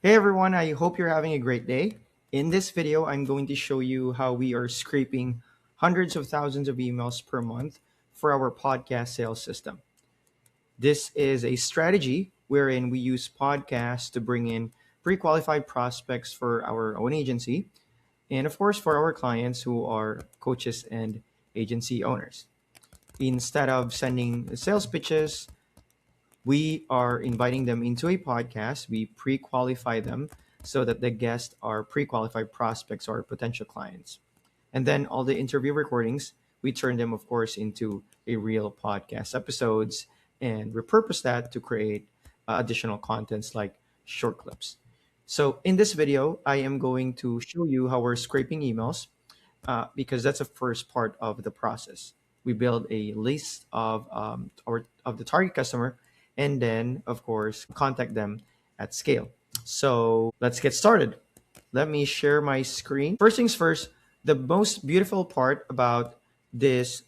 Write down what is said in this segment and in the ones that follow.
Hey everyone, I hope you're having a great day. In this video, I'm going to show you how we are scraping hundreds of thousands of emails per month for our podcast sales system. This is a strategy wherein we use podcasts to bring in pre qualified prospects for our own agency and, of course, for our clients who are coaches and agency owners. Instead of sending sales pitches, we are inviting them into a podcast. We pre qualify them so that the guests are pre qualified prospects or potential clients. And then all the interview recordings, we turn them, of course, into a real podcast episodes and repurpose that to create additional contents like short clips. So in this video, I am going to show you how we're scraping emails because that's the first part of the process. We build a list of the target customer, and then of course contact them at scale. So let's get started. Let me share my screen. First things first, the most beautiful part about this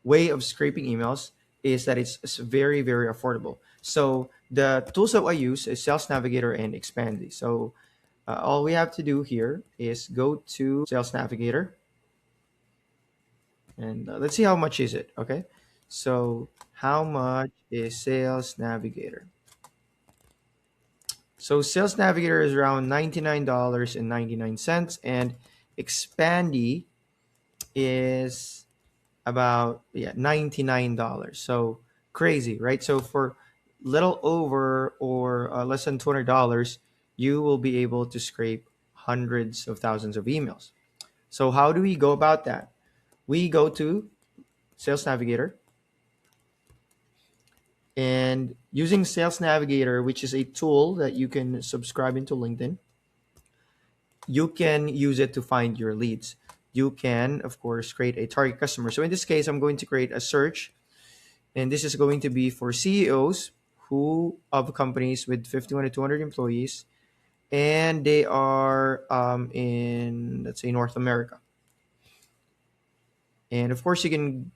way of scraping emails is that it's very, very affordable. So the tools that I use is Sales Navigator and Expandy. So all we have to do here is go to Sales Navigator and let's see how much is it. Okay, so how much is Sales Navigator? So Sales Navigator is around $99.99, and Expandy is about $99. So crazy, right? So for little over or less than $200, you will be able to scrape hundreds of thousands of emails. So how do we go about that? We go to Sales Navigator, and using Sales Navigator, which is a tool that you can subscribe into LinkedIn, you can use it to find your leads. You can, of course, create a target customer. So in this case, I'm going to create a search, and this is going to be for CEOs who of companies with 51 to 200 employees, and they are in, let's say, North America. And of course, you can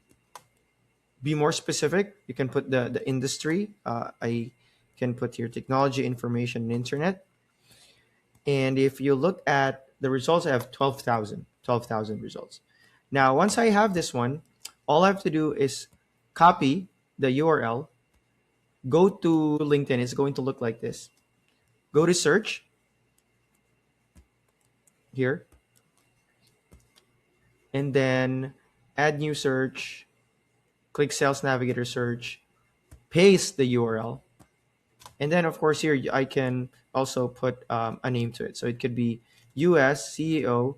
be more specific. You can put the industry. I can put your technology, information, and internet. And if you look at the results, I have 12,000 results. Now, once I have this one, all I have to do is copy the URL, go to LinkedIn. It's going to look like this. Go to search here, and then add new search, click Sales Navigator search, paste the URL. And then, of course, here I can also put a name to it. So it could be US CEO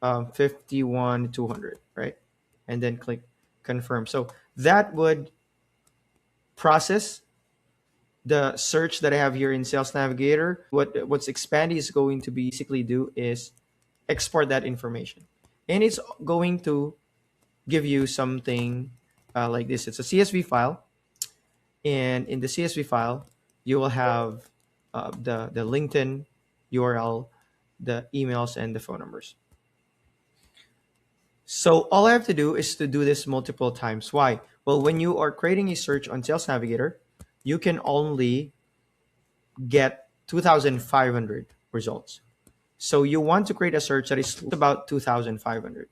51 200, right? And then click confirm. So that would process the search that I have here in Sales Navigator. What's Expandy is going to basically do is export that information, and it's going to give you something like this. It's a CSV file, and in the CSV file, you will have the LinkedIn URL, the emails, and the phone numbers. So all I have to do is to do this multiple times. Why? Well, when you are creating a search on Sales Navigator, you can only get 2,500 results. So you want to create a search that is about 2,500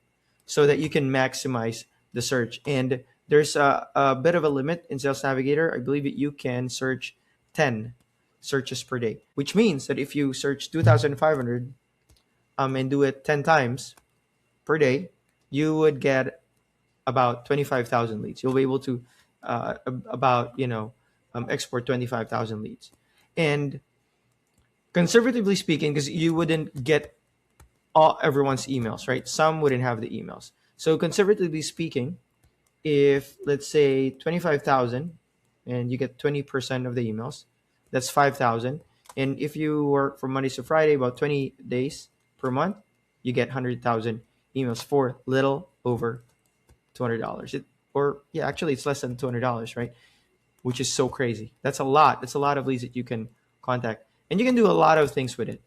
so that you can maximize the search. And there's a bit of a limit in Sales Navigator. I believe that you can search 10 searches per day, which means that if you search 2,500 and do it 10 times per day, you would get about 25,000 leads. You'll be able to export 25,000 leads. And conservatively speaking, because you wouldn't get everyone's emails, right? Some wouldn't have the emails. So conservatively speaking, if let's say 25,000 and you get 20% of the emails, that's 5,000. And if you work from Monday to Friday, about 20 days per month, you get 100,000 emails for little over $200. Actually, it's less than $200, right? Which is so crazy. That's a lot. That's a lot of leads that you can contact, and you can do a lot of things with it.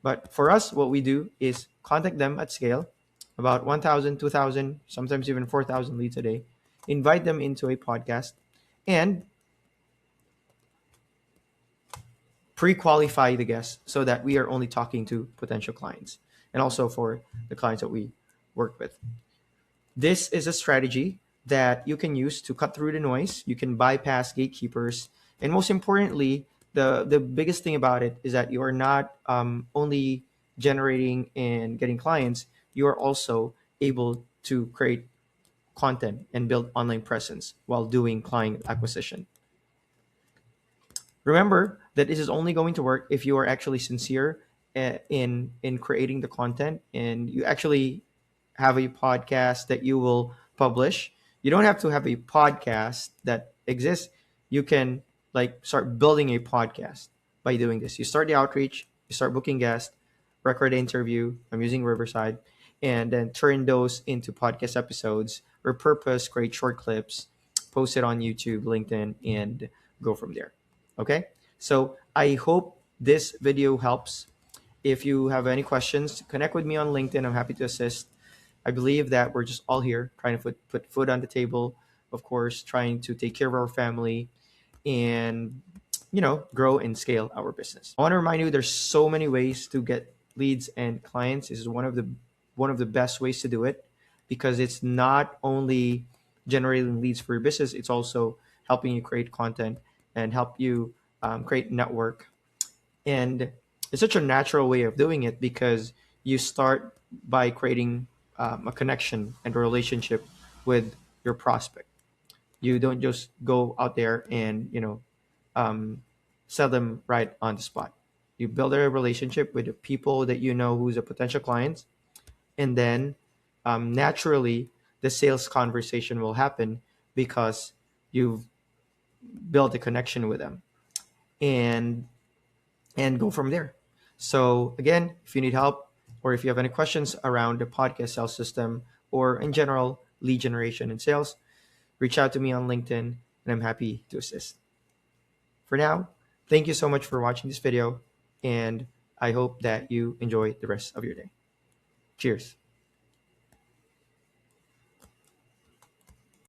But for us, what we do is contact them at scale, about 1,000, 2,000, sometimes even 4,000 leads a day, invite them into a podcast, and pre-qualify the guests so that we are only talking to potential clients, and also for the clients that we work with. This is a strategy that you can use to cut through the noise. You can bypass gatekeepers, and most importantly, the biggest thing about it is that you are not only generating and getting clients. You are also able to create content and build online presence while doing client acquisition. Remember that this is only going to work if you are actually sincere in creating the content, and you actually have a podcast that you will publish. You don't have to have a podcast that exists. You can like start building a podcast by doing this. You start the outreach, you start booking guests, record interview. I'm using Riverside, and then turn those into podcast episodes, repurpose, create short clips, post it on YouTube, LinkedIn, and go from there. Okay. So I hope this video helps. If you have any questions, connect with me on LinkedIn. I'm happy to assist. I believe that we're just all here trying to put food on the table, of course, trying to take care of our family and grow and scale our business. I want to remind you there's so many ways to get leads and clients. This is one of the best ways to do it, because it's not only generating leads for your business, it's also helping you create content and help you create network. And it's such a natural way of doing it, because you start by creating a connection and a relationship with your prospect. You don't just go out there and um, sell them right on the spot. You build a relationship with the people that you know who's a potential client, and then naturally the sales conversation will happen because you've built a connection with them, and go from there. So again, if you need help, or if you have any questions around the podcast sales system, or in general lead generation and sales, reach out to me on LinkedIn, and I'm happy to assist. For now, thank you so much for watching this video, and I hope that you enjoy the rest of your day. Cheers.